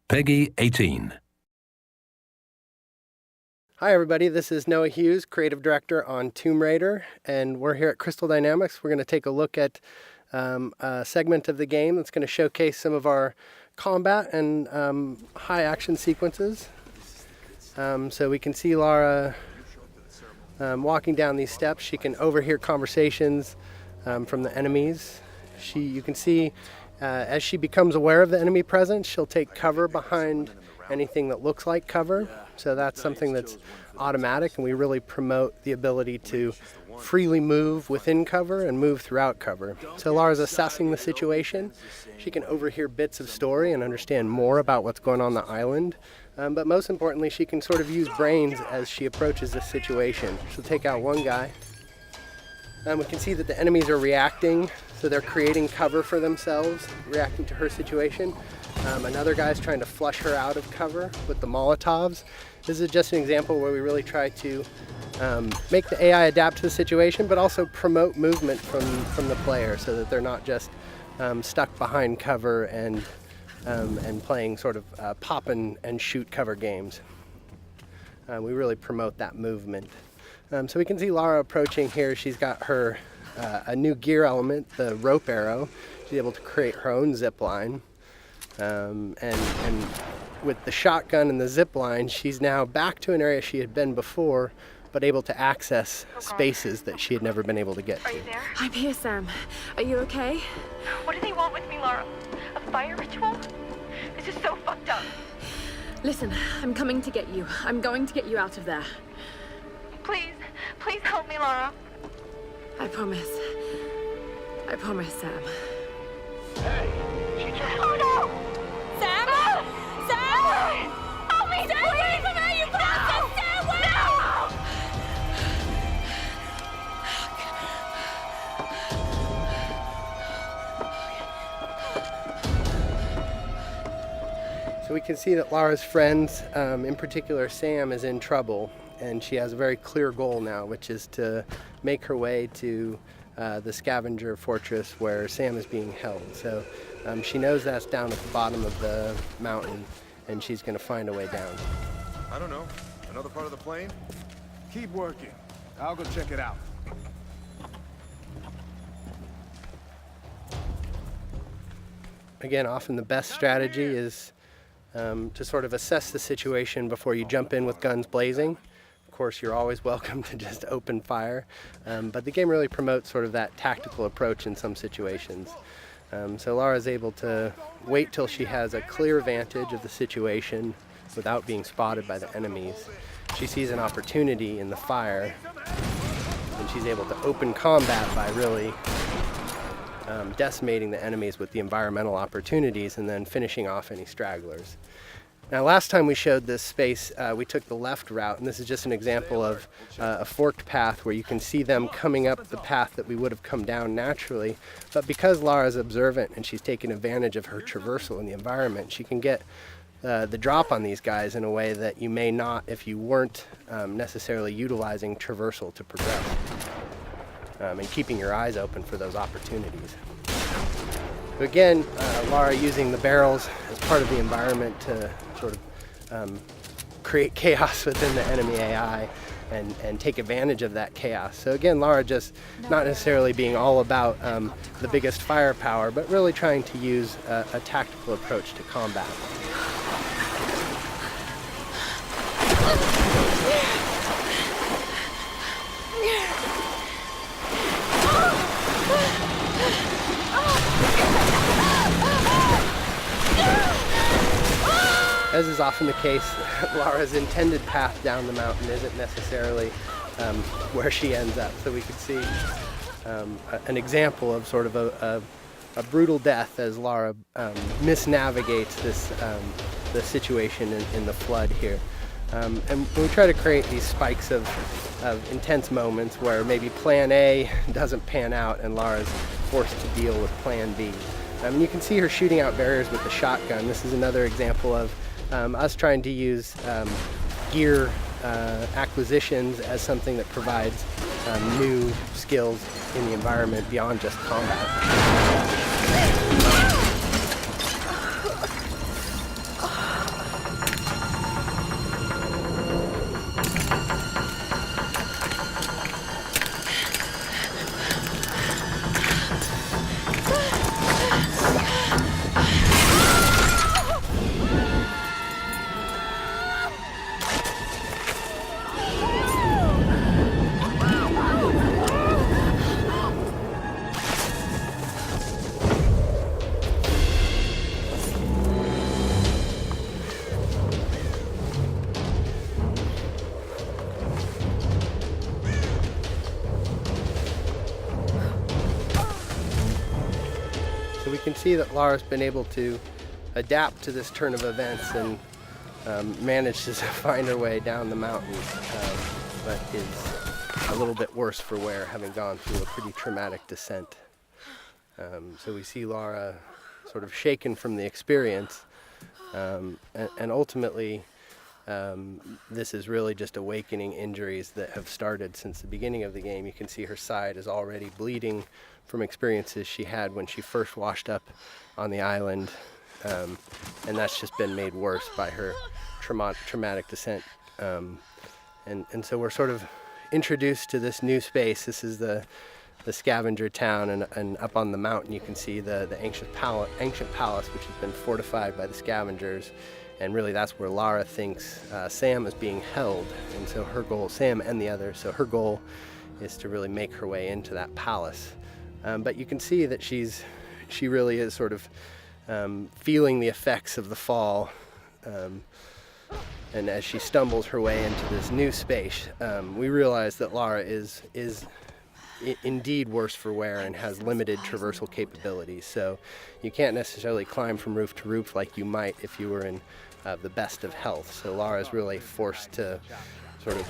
Peggy 18. Hi everybody, this is Noah Hughes, Creative Director on Tomb Raider, and we're here at Crystal Dynamics. We're going to take a look at a segment of the game that's going to showcase some of our combat and high action sequences. So we can see Lara walking down these steps. She can overhear conversations from the enemies. You can see as she becomes aware of the enemy presence, she'll take cover behind anything that looks like cover. So that's something that's automatic, and we really promote the ability to freely move within cover and move throughout cover. So Lara's assessing the situation. She can overhear bits of story and understand more about what's going on the island. But most importantly, she can sort of use brains as she approaches this situation. She'll take out one guy. We can see that the enemies are reacting, so they're creating cover for themselves, reacting to her situation. Another guy's trying to flush her out of cover with the Molotovs. This is just an example where we really try to make the AI adapt to the situation, but also promote movement from the player so that they're not just stuck behind cover and playing sort of pop and shoot cover games. We really promote that movement. So we can see Lara approaching here. She's got her a new gear element, the rope arrow. She's able to create her own zip line. And with the shotgun and the zip line, she's now back to an area she had been before, but able to access spaces that she had never been able to get to. Are you there? I'm here, Sam. Are you okay? What do they want with me, Lara? A fire ritual? This is so fucked up. Listen, I'm coming to get you. I'm going to get you out of there. Please, please help me, Lara. I promise. I promise, Sam. Hey, she just... Oh no! Sam? No! Sam! Help me! Stay away from her, you bastard! Stay away! So we can see that Lara's friends, in particular Sam, is in trouble, and she has a very clear goal now, which is to make her way to the scavenger fortress where Sam is being held. So she knows that's down at the bottom of the mountain, and she's going to find a way down. I don't know. Another part of the plane? Keep working. I'll go check it out. Again, often the best strategy is to sort of assess the situation before you jump in with guns blazing. Of course, you're always welcome to just open fire, but the game really promotes sort of that tactical approach in some situations. So Lara's able to wait till she has a clear vantage of the situation without being spotted by the enemies. She sees an opportunity in the fire, and she's able to open combat by really decimating the enemies with the environmental opportunities and then finishing off any stragglers. Now, last time we showed this space, we took the left route, and this is just an example of a forked path where you can see them coming up the path that we would have come down naturally. But because Lara's observant and she's taking advantage of her traversal in the environment, she can get the drop on these guys in a way that you may not if you weren't necessarily utilizing traversal to progress and keeping your eyes open for those opportunities. So again, Lara using the barrels as part of the environment to sort of create chaos within the enemy AI and take advantage of that chaos. So again, Lara just not necessarily being all about the biggest firepower, but really trying to use a tactical approach to combat. As is often the case, Lara's intended path down the mountain isn't necessarily where she ends up. So we could see an example of sort of a brutal death as Lara misnavigates the situation in the flood here. And we try to create these spikes of intense moments where maybe plan A doesn't pan out and Lara's forced to deal with plan B. And you can see her shooting out barriers with the shotgun. This is another example of us trying to use gear acquisitions as something that provides new skills in the environment beyond just combat. can see that Lara's been able to adapt to this turn of events and managed to find her way down the mountain, but is a little bit worse for wear, having gone through a pretty traumatic descent. So we see Lara sort of shaken from the experience, and ultimately this is really just awakening injuries that have started since the beginning of the game. You can see her side is already bleeding from experiences she had when she first washed up on the island, and that's just been made worse by her traumatic descent. And so we're sort of introduced to this new space. This is the scavenger town, and up on the mountain you can see the ancient palace, which has been fortified by the scavengers, and really that's where Lara thinks Sam is being held. And so her goal, Sam and the others, so her goal is to really make her way into that palace. But you can see that she really is sort of feeling the effects of the fall, and as she stumbles her way into this new space, we realize that Lara is indeed worse for wear and has limited traversal capabilities. So you can't necessarily climb from roof to roof like you might if you were in the best of health. So Lara is really forced to sort of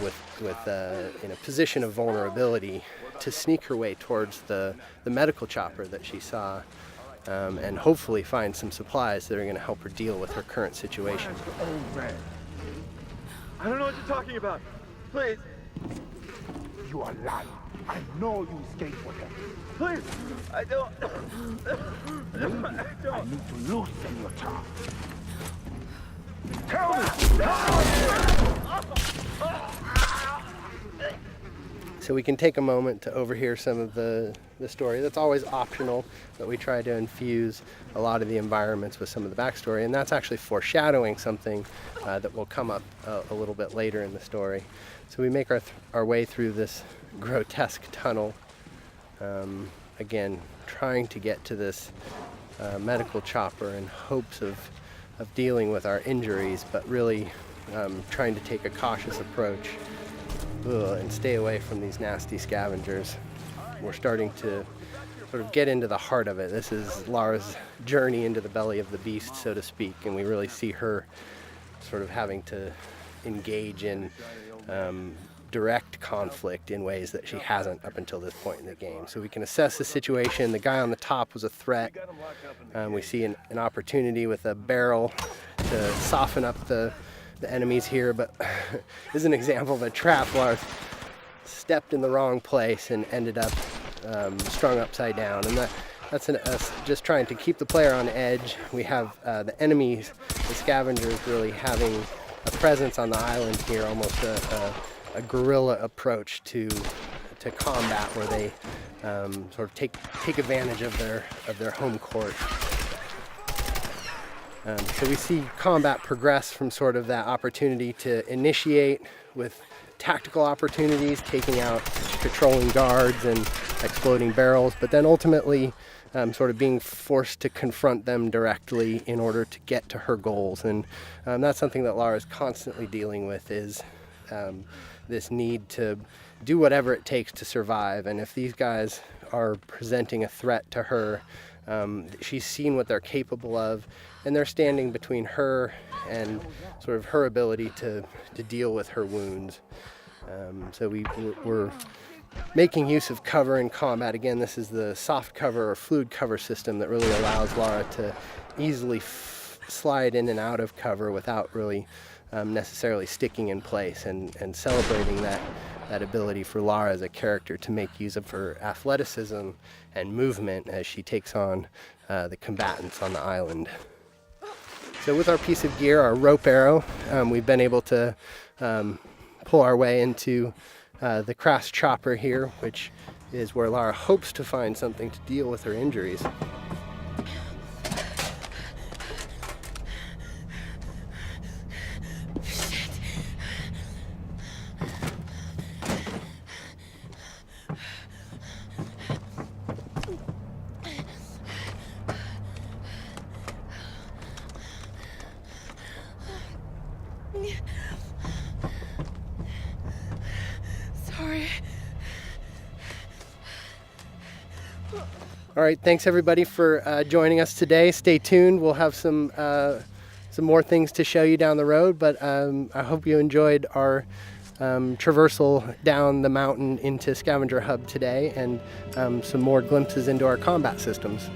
in a position of vulnerability to sneak her way towards the medical chopper that she saw, and hopefully find some supplies that are going to help her deal with her current situation. I don't know what you're talking about. Please. You are lying. I know you escaped with them. Please. I don't. I need to loosen your tongue. Tell me! So we can take a moment to overhear some of the story. That's always optional, but we try to infuse a lot of the environments with some of the backstory, and that's actually foreshadowing something that will come up a little bit later in the story. So we make our way through this grotesque tunnel, again trying to get to this medical chopper in hopes of dealing with our injuries, but really trying to take a cautious approach and stay away from these nasty scavengers. We're starting to sort of get into the heart of it. This is Lara's journey into the belly of the beast, so to speak, and we really see her sort of having to engage in direct conflict in ways that she hasn't up until this point in the game. So we can assess the situation. The guy on the top was a threat. We see an opportunity with a barrel to soften up the enemies here, but this is an example of a trap. Lara stepped in the wrong place and ended up strung upside down, and that's us just trying to keep the player on edge. We have the enemies, the scavengers, really having a presence on the island here, almost a guerrilla approach to combat, where they sort of take advantage of their home court. So we see combat progress from sort of that opportunity to initiate with tactical opportunities, taking out patrolling guards and exploding barrels, but then ultimately sort of being forced to confront them directly in order to get to her goals. And that's something that Lara is constantly dealing with, is this need to do whatever it takes to survive. And if these guys are presenting a threat to her, she's seen what they're capable of, and they're standing between her and sort of her ability to deal with her wounds. So we're making use of cover in combat. Again, this is the soft cover or fluid cover system that really allows Lara to easily slide in and out of cover without really necessarily sticking in place, and celebrating that ability for Lara as a character to make use of her athleticism and movement as she takes on the combatants on the island. So with our piece of gear, our rope arrow, we've been able to pull our way into the crash chopper here, which is where Lara hopes to find something to deal with her injuries. Sorry. All right, thanks everybody for joining us today. Stay tuned. We'll have some more things to show you down the road, but I hope you enjoyed our traversal down the mountain into Scavenger Hub today, and some more glimpses into our combat systems.